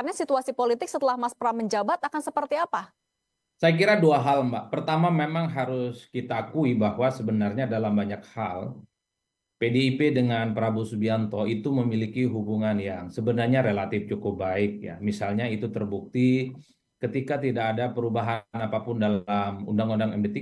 Karena situasi politik setelah Mas Pram menjabat akan seperti apa? Saya kira dua hal, Mbak. Pertama, memang harus kita akui bahwa sebenarnya dalam banyak hal, PDIP dengan Prabowo Subianto itu memiliki hubungan yang sebenarnya relatif cukup baik ya. Misalnya itu terbukti ketika tidak ada perubahan apapun dalam Undang-Undang MD3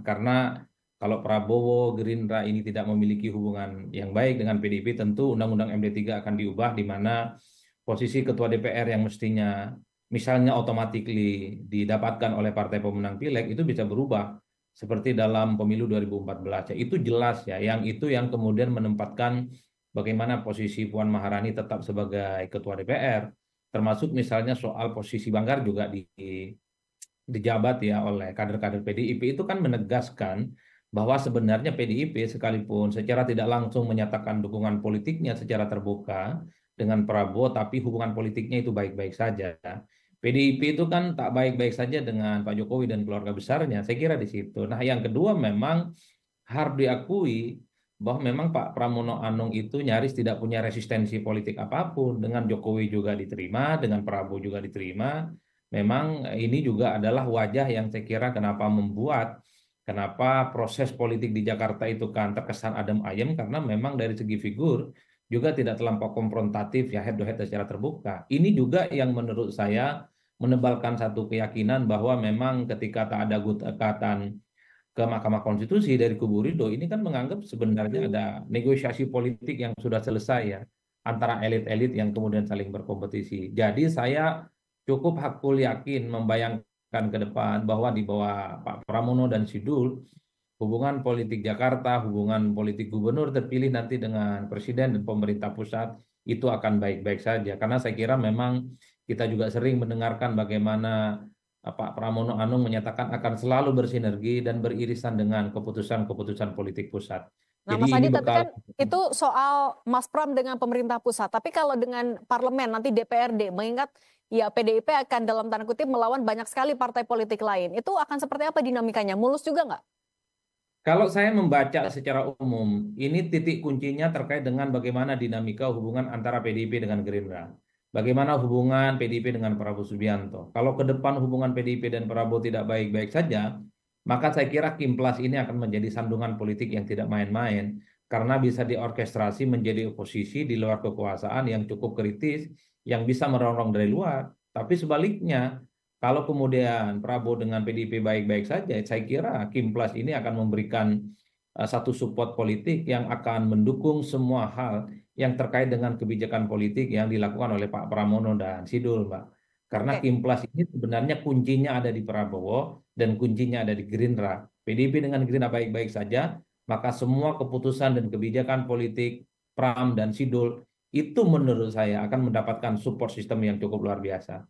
karena kalau Prabowo Gerindra ini tidak memiliki hubungan yang baik dengan PDIP tentu Undang-Undang MD3 akan diubah di mana posisi Ketua DPR yang mestinya misalnya automatically didapatkan oleh partai pemenang pileg itu bisa berubah seperti dalam pemilu 2014 ya itu jelas ya yang itu yang kemudian menempatkan bagaimana posisi Puan Maharani tetap sebagai ketua DPR termasuk misalnya soal posisi Banggar juga dijabat ya oleh kader-kader PDIP itu kan menegaskan bahwa sebenarnya PDIP sekalipun secara tidak langsung menyatakan dukungan politiknya secara terbuka dengan Prabowo tapi hubungan politiknya itu baik-baik saja. PDIP itu kan tak baik-baik saja dengan Pak Jokowi dan keluarga besarnya. Saya kira di situ. Nah, yang kedua memang harus diakui bahwa memang Pak Pramono Anung itu nyaris tidak punya resistensi politik apapun. Dengan Jokowi juga diterima, dengan Prabowo juga diterima. Memang ini juga adalah wajah yang saya kira kenapa proses politik di Jakarta itu kan terkesan adem ayem karena memang dari segi figur juga tidak terlampau konfrontatif ya head to head secara terbuka. Ini juga yang menurut saya menebalkan satu keyakinan bahwa memang ketika tak ada gugatan ke Mahkamah Konstitusi dari kubu Ridho ini kan menganggap sebenarnya ada negosiasi politik yang sudah selesai ya antara elit-elit yang kemudian saling berkompetisi. Jadi saya cukup hakul yakin membayangkan ke depan bahwa di bawah Pak Pramono dan Sidul hubungan politik Jakarta, hubungan politik gubernur terpilih nanti dengan presiden dan pemerintah pusat itu akan baik-baik saja. Karena saya kira memang kita juga sering mendengarkan bagaimana Pak Pramono Anung menyatakan akan selalu bersinergi dan beririsan dengan keputusan-keputusan politik pusat. Nah, Jadi Mas ini Adi, tapi bekal. kan itu soal Mas Pram dengan pemerintah pusat. Tapi kalau dengan parlemen, nanti DPRD, mengingat ya PDIP akan dalam tanda kutip melawan banyak sekali partai politik lain. Itu akan seperti apa dinamikanya? Mulus juga nggak? Kalau saya membaca secara umum, ini titik kuncinya terkait dengan bagaimana dinamika hubungan antara PDIP dengan Gerindra. Bagaimana hubungan PDIP dengan Prabowo Subianto. Kalau ke depan hubungan PDIP dan Prabowo tidak baik-baik saja, maka saya kira Kimplas ini akan menjadi sandungan politik yang tidak main-main. Karena bisa diorkestrasi menjadi oposisi di luar kekuasaan yang cukup kritis, yang bisa merongrong dari luar. Tapi sebaliknya, kalau kemudian Prabowo dengan PDIP baik-baik saja, saya kira Kimplas ini akan memberikan satu support politik yang akan mendukung semua hal yang terkait dengan kebijakan politik yang dilakukan oleh Pak Pramono dan Sidul, Mbak. Karena Oke. Kimplas ini sebenarnya kuncinya ada di Prabowo dan kuncinya ada di Gerindra. PDIP dengan Gerindra baik-baik saja, maka semua keputusan dan kebijakan politik Pram dan Sidul itu menurut saya akan mendapatkan support sistem yang cukup luar biasa.